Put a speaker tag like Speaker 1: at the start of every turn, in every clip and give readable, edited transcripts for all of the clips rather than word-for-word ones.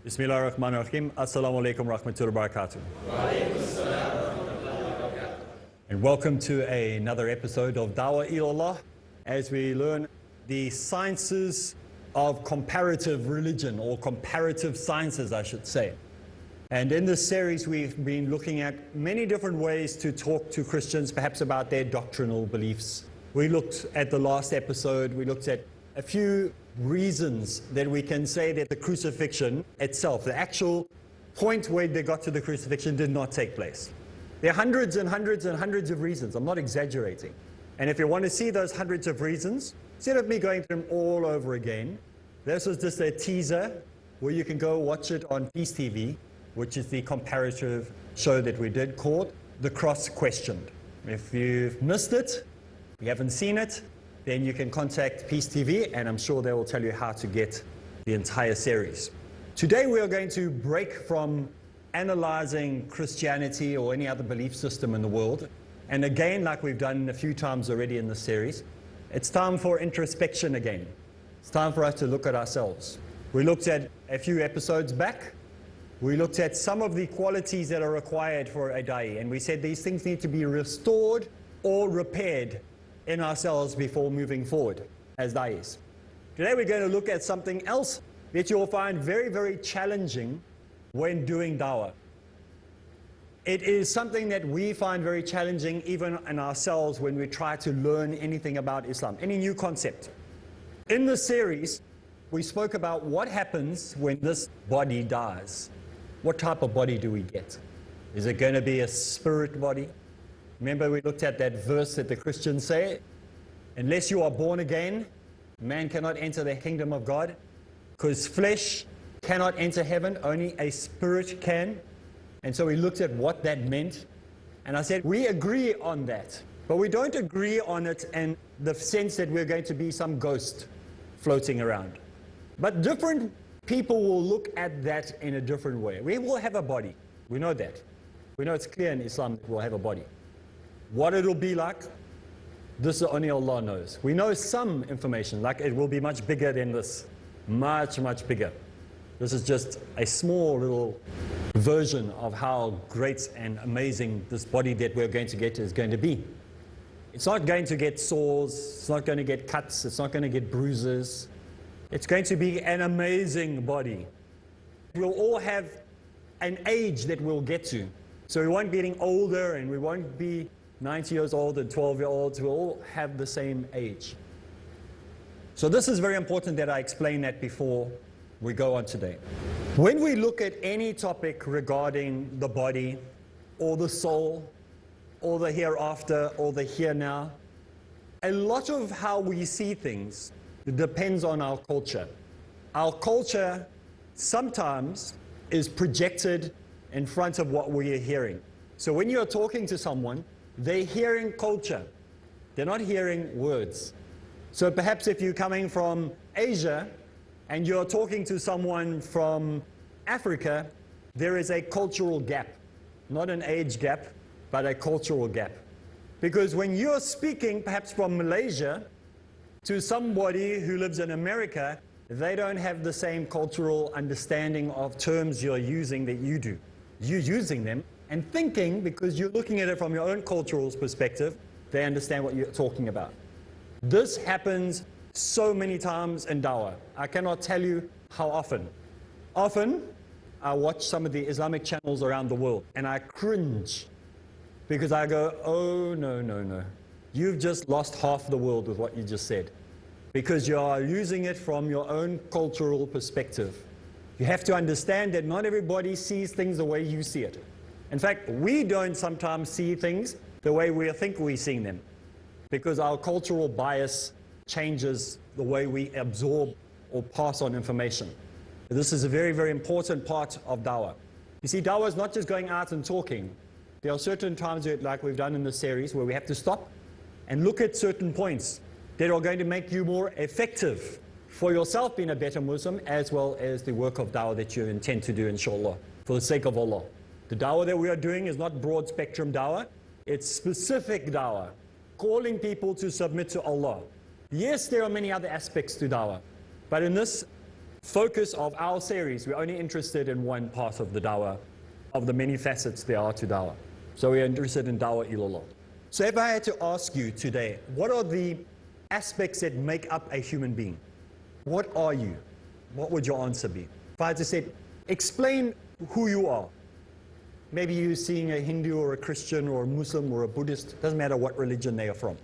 Speaker 1: Bismillahirrahmanirrahim. Assalamu alaikum rahmatullahi wa barakatuh. And welcome to another episode of Dawah ilallah, as we learn the sciences of comparative religion, or comparative sciences I should say. And in this series we've been looking at many different ways to talk to Christians, perhaps about their doctrinal beliefs. We looked at the last episode, we looked at a few reasons that we can say that the crucifixion itself, the actual point where they got to the crucifixion, did not take place. There are hundreds and hundreds and hundreds of reasons. I'm not exaggerating. And if you want to see those hundreds of reasons, instead of me going through them all over again, this was just a teaser where you can go watch it on Peace TV, which is the comparative show that we did called The Cross Questioned. If you've missed it, you haven't seen it, then you can contact Peace TV, and I'm sure they will tell you how to get the entire series. Today we are going to break from analyzing Christianity or any other belief system in the world. And again, like we've done a few times already in this series, it's time for introspection again. It's time for us to look at ourselves. We looked at a few episodes back. We looked at some of the qualities that are required for a da'i, and we said these things need to be restored or repaired in ourselves before moving forward as da'is. Today we're going to look at something else that you'll find very, very challenging when doing dawah. It is something that we find very challenging even in ourselves when we try to learn anything about Islam, any new concept. In this series, we spoke about what happens when this body dies. What type of body do we get? Is it going to be a spirit body? Remember we looked at that verse that the Christians say, unless you are born again, man cannot enter the kingdom of God, because flesh cannot enter heaven, only a spirit can. And so we looked at what that meant. And I said, we agree on that, but we don't agree on it in the sense that we're going to be some ghost floating around. But different people will look at that in a different way. We will have a body. We know that. We know it's clear in Islam that we'll have a body. What it'll be like, this only Allah knows. We know some information, like it will be much bigger than this. Much, much bigger. This is just a small little version of how great and amazing this body that we're going to get is going to be. It's not going to get sores, it's not going to get cuts, it's not going to get bruises. It's going to be an amazing body. We'll all have an age that we'll get to. So we won't be getting older, and we won't be 90 years old and 12-year-olds. We'll all have the same age. So this is very important that I explain that before we go on today. When we look at any topic regarding the body, or the soul, or the hereafter, or the here now, a lot of how we see things depends on our culture. Our culture sometimes is projected in front of what we are hearing. So when you're talking to someone, they're hearing culture. They're not hearing words. So perhaps if you're coming from Asia and you're talking to someone from Africa, there is a cultural gap. Not an age gap, but a cultural gap. Because when you're speaking perhaps from Malaysia to somebody who lives in America, they don't have the same cultural understanding of terms you're using that you do. You're using them and thinking, because you're looking at it from your own cultural perspective, they understand what you're talking about. This happens so many times in dawah. I cannot tell you how often. Often, I watch some of the Islamic channels around the world and I cringe because I go, oh no, no, no. You've just lost half the world with what you just said, because you are using it from your own cultural perspective. You have to understand that not everybody sees things the way you see it. In fact, we don't sometimes see things the way we think we're seeing them, because our cultural bias changes the way we absorb or pass on information. This is a very, very important part of dawah. You see, dawah is not just going out and talking. There are certain times, like we've done in this series, where we have to stop and look at certain points that are going to make you more effective for yourself being a better Muslim, as well as the work of dawah that you intend to do, inshallah, for the sake of Allah. The dawah that we are doing is not broad spectrum dawah, it's specific dawah, calling people to submit to Allah. Yes, there are many other aspects to dawah, but in this focus of our series, we're only interested in one part of the dawah, of the many facets there are to dawah. So we're interested in dawah ilallah. So if I had to ask you today, what are the aspects that make up a human being? What are you? What would your answer be? If I had to say, explain who you are. Maybe you're seeing a Hindu or a Christian or a Muslim or a Buddhist, doesn't matter what religion they are from.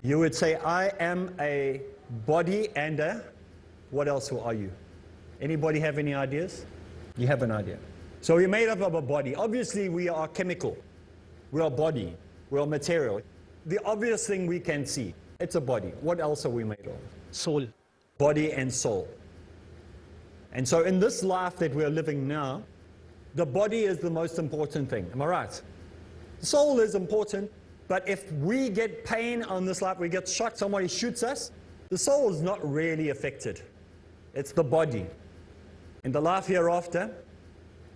Speaker 1: You would say, I am a body and a, what else who are you? Anybody have any ideas? You have an idea. So we're made up of a body. Obviously we are chemical. We are body. We are material. The obvious thing we can see, it's a body. What else are we made of?
Speaker 2: Soul.
Speaker 1: Body and soul. And so in this life that we're living now, the body is the most important thing. Am I right? The soul is important, but if we get pain on this life, we get shot, somebody shoots us, the soul is not really affected. It's the body. In the life hereafter,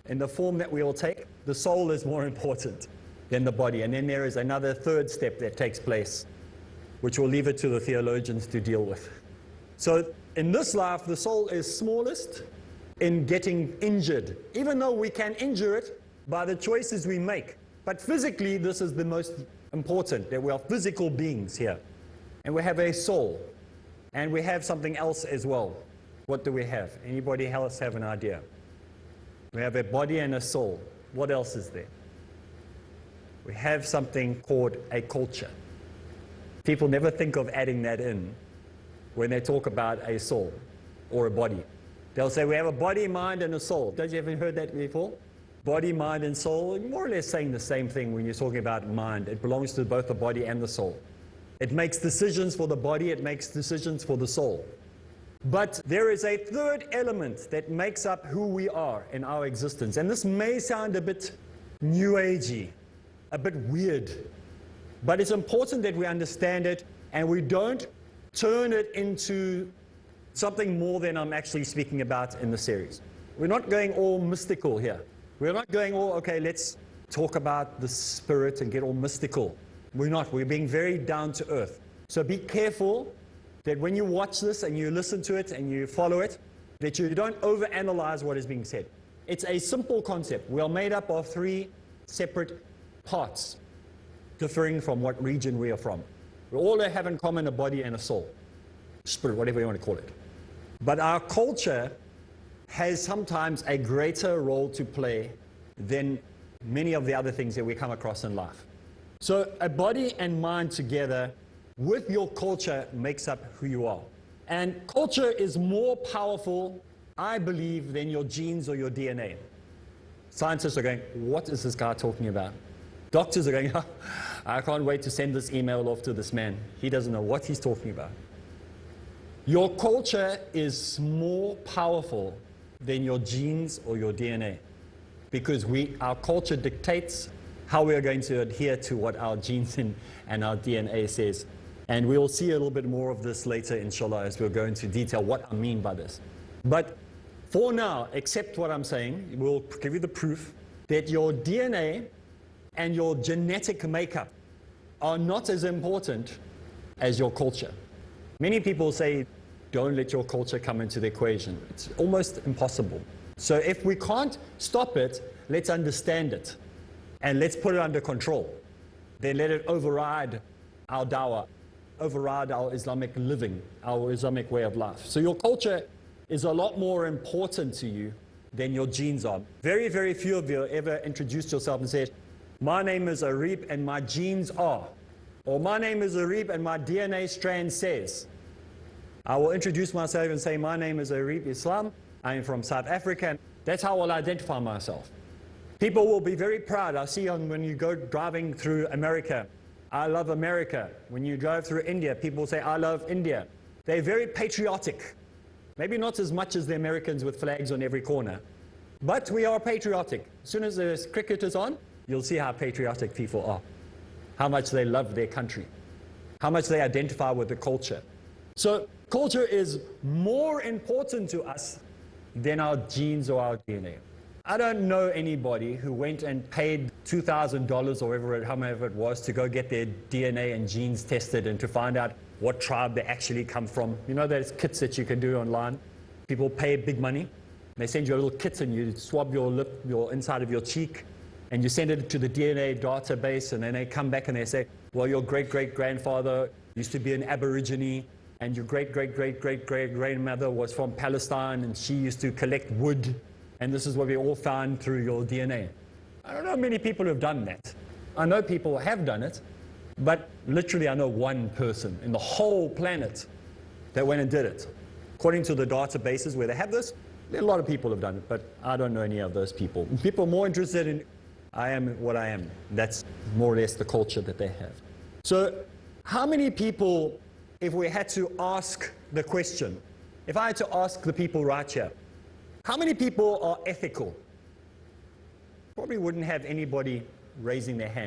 Speaker 1: in the form that we all take, the soul is more important than the body. And then there is another third step that takes place, which we'll leave it to the theologians to deal with. So in this life, the soul is smallest in getting injured, even though we can injure it by the choices we make. But physically, this is the most important, that we are physical beings here. And we have a soul. And we have something else as well. What do we have? Anybody else have an idea? We have a body and a soul. What else is there? We have something called a culture. People never think of adding that in when they talk about a soul or a body. They'll say we have a body, mind, and a soul. Don't you ever heard that before? Body, mind, and soul, more or less saying the same thing when you're talking about mind. It belongs to both the body and the soul. It makes decisions for the body, it makes decisions for the soul. But there is a third element that makes up who we are in our existence. And this may sound a bit new agey, a bit weird. But it's important that we understand it and we don't turn it into something more than I'm actually speaking about in the series. We're not going all mystical here. We're not going all, okay, let's talk about the spirit and get all mystical. We're not. We're being very down to earth. So be careful that when you watch this and you listen to it and you follow it, that you don't overanalyze what is being said. It's a simple concept. We are made up of three separate parts, differing from what region we are from. We all have in common a body and a soul, spirit, whatever you want to call it. But our culture has sometimes a greater role to play than many of the other things that we come across in life. So a body and mind together with your culture makes up who you are. And culture is more powerful, I believe, than your genes or your DNA. Scientists are going, what is this guy talking about? Doctors are going, I can't wait to send this email off to this man. He doesn't know what he's talking about. Your culture is more powerful than your genes or your DNA because our culture dictates how we are going to adhere to what our genes and our DNA says. And we'll see a little bit more of this later, inshallah, as we'll go into detail what I mean by this. But for now, accept what I'm saying. We'll give you the proof that your DNA and your genetic makeup are not as important as your culture. Many people say, don't let your culture come into the equation. It's almost impossible. So if we can't stop it, let's understand it. And let's put it under control. Then let it override our dawah, override our Islamic living, our Islamic way of life. So your culture is a lot more important to you than your genes are. Very, very few of you ever introduced yourself and said, my name is Areeb and my genes are. Or my name is Areeb and my DNA strand says. I will introduce myself and say, my name is Areeb Islam. I am from South Africa. That's how I'll identify myself. People will be very proud. I see when you go driving through America, I love America. When you drive through India, people say, I love India. They're very patriotic. Maybe not as much as the Americans with flags on every corner. But we are patriotic. As soon as the cricket is on, you'll see how patriotic people are. How much they love their country. How much they identify with the culture. So culture is more important to us than our genes or our DNA. I don't know anybody who went and paid $2,000 or however it was to go get their DNA and genes tested and to find out what tribe they actually come from. You know those kits that you can do online? People pay big money. They send you a little kit and you swab your lip, your inside of your cheek, and you send it to the DNA database, and then they come back and they say, well, your great-great-grandfather used to be an Aborigine, and your great-great-great-great-great-grandmother was from Palestine, and she used to collect wood, and this is what we all found through your DNA. I don't know many people who have done that. I know people have done it, but literally I know one person in the whole planet that went and did it. According to the databases where they have this, a lot of people have done it, but I don't know any of those people. People are more interested in, I am what I am. That's more or less the culture that they have. So how many people, if we had to ask the question, if I had to ask the people right here, how many people are ethical? Probably wouldn't have anybody raising their hand.